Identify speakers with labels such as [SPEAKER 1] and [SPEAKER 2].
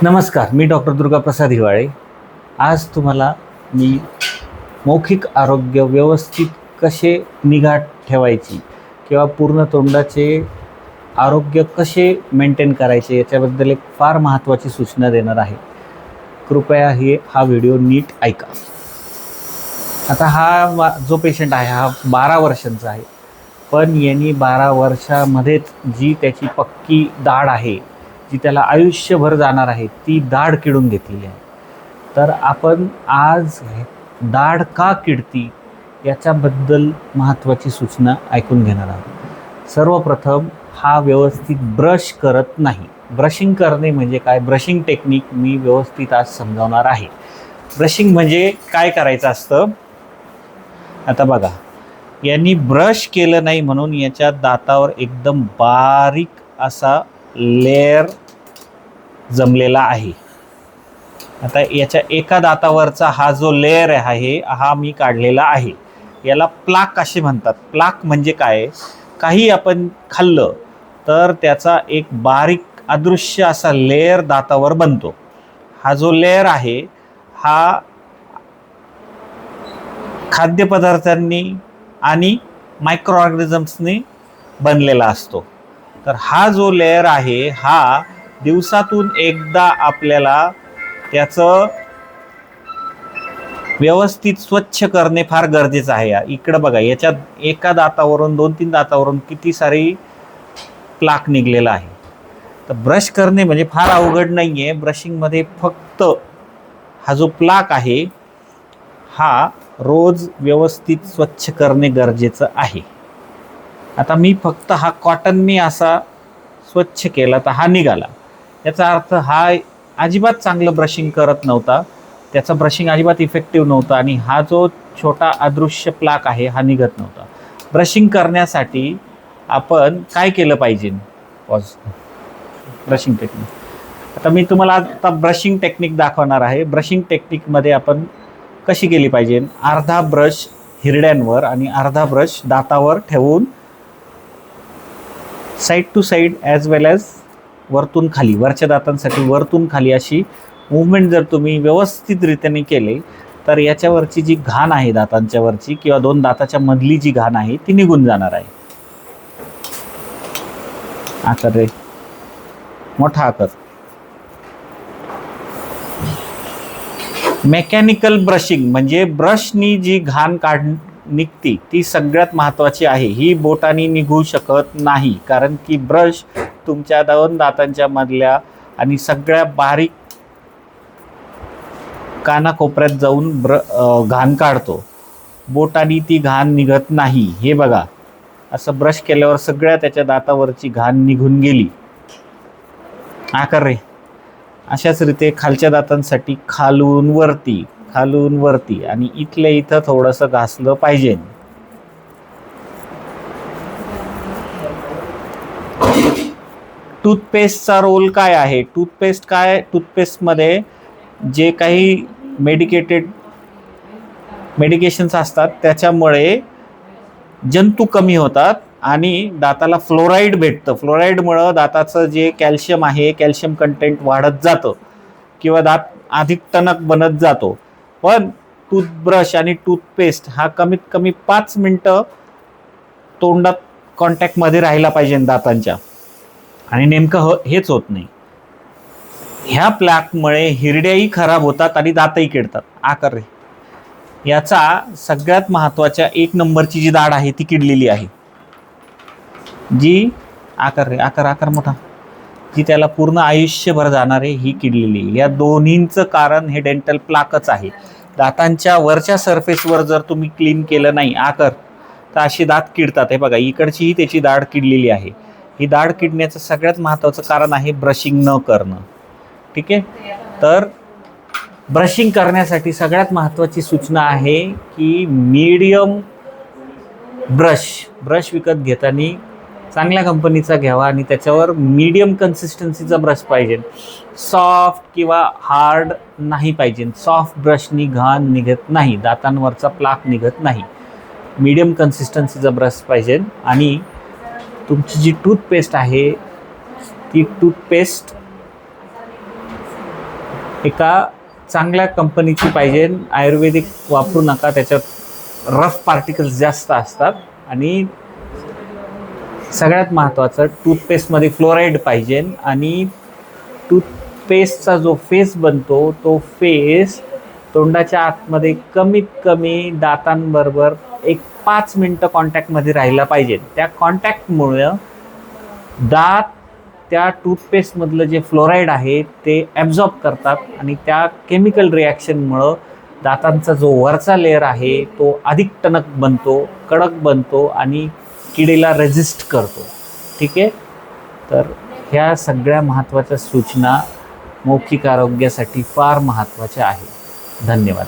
[SPEAKER 1] नमस्कार, मी डॉक्टर दुर्गाप्रसाद हिवाळे. आज तुम्हाला मी मौखिक आरोग्य व्यवस्थित कसे निगा ठेवायची किंवा पूर्ण तोंडाचे आरोग्य कसे मेंटेन करायचे याच्याबद्दल एक फार महत्त्वाची सूचना देणार आहे. कृपया हा व्हिडिओ नीट ऐका. आता जो पेशंट आहे हा 12 वर्षांचा आहे, पण यांनी 12 वर्षामध्येच जी त्याची पक्की दाढ आहे, जी त्याला आयुष्यभर जाणार आहे, ती दाढ किडून घेतलेली आहे. तर आपण आज दाढ का किडती याच्याबद्दल महत्त्वाची सूचना ऐकून घेणार आहोत. सर्वप्रथम हा व्यवस्थित ब्रश करत नाही. ब्रशिंग करणे म्हणजे काय, ब्रशिंग टेक्निक मी व्यवस्थित आज समजावणार आहे. ब्रशिंग म्हणजे काय करायचं असतं. आता बघा, यांनी ब्रश केलं नाही म्हणून याच्या दातावर एकदम बारीक असा लेअर जमलेला आहे. आता याच्या एका दातावरचा हा जो लेअर आहे हा मी काढलेला आहे. याला प्लाक असे म्हणतात. प्लाक म्हणजे काय, काही आपण खाल्लं तर त्याचा एक बारीक अदृश्य असा लेअर दातावर बनतो. हा जो लेअर आहे हा खाद्यपदार्थांनी आणि मायक्रो ऑर्गॅनिझम्सनी बनलेला असतो. तर हा जो लेअर आहे हा दिवसातून एकदा आपल्याला त्याचं व्यवस्थित स्वच्छ करणे फार गरजेचं आहे. इकडं बघा, याच्या एका दातावरून 2-3 दातावरून किती सारी प्लाक निघलेला आहे. तर ब्रश करणे म्हणजे फार अवघड नाही आहे. ब्रशिंगमध्ये फक्त हा जो प्लाक आहे हा रोज व्यवस्थित स्वच्छ करणे गरजेचं आहे. आता मी फक्त हा कॉटननी असा स्वच्छ केला तर हा निघाला. याचा अर्थ हा अजिबात चांगलं ब्रशिंग करत नव्हता, त्याचा ब्रशिंग अजिबात इफेक्टिव्ह नव्हता आणि हा जो छोटा अदृश्य प्लाक आहे हा निघत नव्हता. ब्रशिंग करण्यासाठी आपण काय केलं पाहिजे, ब्रशिंग टेक्निक. आता मी तुम्हाला आता ब्रशिंग टेक्निक दाखवणार आहे. ब्रशिंग टेक्निकमध्ये आपण कशी केली पाहिजे, अर्धा ब्रश हिरड्यांवर आणि अर्धा ब्रश दातावर ठेवून side to side as well as वरतून खाली, वरच्या दातांसाठी वरतून खाली अशी मूवमेंट जर तुम्ही व्यवस्थितरित्याने केले तर याच्यावरची जी घाण आहे दातांच्या वरची किंवा 2 दाताच्या मधली जी घाण आहे ती निघून जाणार आहे. आकार रे, मोठा आकार. मेकॅनिकल ब्रशिंग म्हणजे ब्रशनी जी घाण निघती ती सगळ्यात महत्त्वाची आहे. ही बोटाने निघू शकत नाही, कारण की ब्रश तुमच्या 2 दातांच्या मधल्या आणि सगळ्या बारीक कानाकोपऱ्यात जाऊन घाण काढतो. बोटाने ती घाण निघत नाही. हे बघा, असं ब्रश केल्यावर सगळ्या त्याच्या दातावरची घाण निघून गेली. आकार रे. अशाच रीते खालच्या दातांसाठी खालून वरती, खालून वरती आणि इथल्या इथं थोडंसं घासलं पाहिजे. टूथपेस्टचा रोल काय आहे, टूथपेस्टमध्ये जे काही मेडिकेशन्स असतात त्याच्यामुळे जंतू कमी होतात आणि दाताला फ्लोराईड भेटतं. फ्लोराईडमुळं दाताचं जे कॅल्शियम आहे, कॅल्शियम कंटेंट वाढत जातं किंवा दात अधिक टणक बनत जातो. पण टूथब्रश आणि टूथपेस्ट हा कमीत कमी 5 मिनटं तोंडात कॉन्टॅक्टमध्ये राहिला पाहिजे दातांच्या, आणि नेमकं हेच होत नाही. ह्या प्लॅकमुळे हिरड्याही खराब होतात आणि दातही किडतात. आकार रे. याचा सगळ्यात महत्त्वाच्या 1 नंबरची जी दाढ आहे ती किडलेली आहे, जी आकार रे, आकार मोठा, जी त्याला पूर्ण आयुष्यभर जाणार आहे, ही किडलेली. या दोन्हींचं कारण हे डेंटल प्लाकच आहे. दातांच्या वरच्या सरफेसवर जर तुम्ही क्लीन केलं नाही आकार, तर अशी दात किडतात. हे बघा, इकडचीही त्याची दाढ किडलेली आहे. ही दाढ किडण्याचं सगळ्यात महत्त्वाचं कारण आहे ब्रशिंग न करणं. ठीक आहे. तर ब्रशिंग करण्यासाठी सगळ्यात महत्त्वाची सूचना आहे की मीडियम ब्रश विकत घेताना चांगल्या कंपनीचा घ्यावा आणि त्याच्यावर मीडियम कन्सिस्टन्सीचा ब्रश पाहिजे. सॉफ्ट किंवा हार्ड नाही पाहिजे. सॉफ्ट ब्रशनी घाण निघत नाही, दातांवरचा प्लाक निघत नाही. मीडियम कन्सिस्टन्सीचा ब्रश पाहिजे. आणि तुमची जी टूथपेस्ट आहे ती टूथपेस्ट एका चांगल्या कंपनीची पाहिजे. आयुर्वेदिक वापरू नका, त्याच्यात रफ पार्टिकल्स जास्त असतात. आणि सगळ्यात महत्त्वाचं, टूथपेस्टमध्ये फ्लोराईड पाहिजे. आणि टूथपेस्टचा जो फेस बनतो तो फेस तोंडाच्या आतमध्ये कमीत कमी दातांबरोबर एक 5 मिनटं कॉन्टॅक्टमध्ये राहिला पाहिजे. त्या कॉन्टॅक्टमुळं दात त्या टूथपेस्टमधलं जे फ्लोराईड आहे ते ॲब्झॉर्ब करतात आणि त्या केमिकल रिॲक्शनमुळं दातांचा जो वरचा लेअर आहे तो अधिक टणक बनतो, कडक बनतो आणि किडीला रेझिस्ट करतो. ठीक आहे. तर ह्या सगळ्या महत्त्वाच्या सूचना मौखिक आरोग्यासाठी फार महत्त्वाच्या आहेत. धन्यवाद.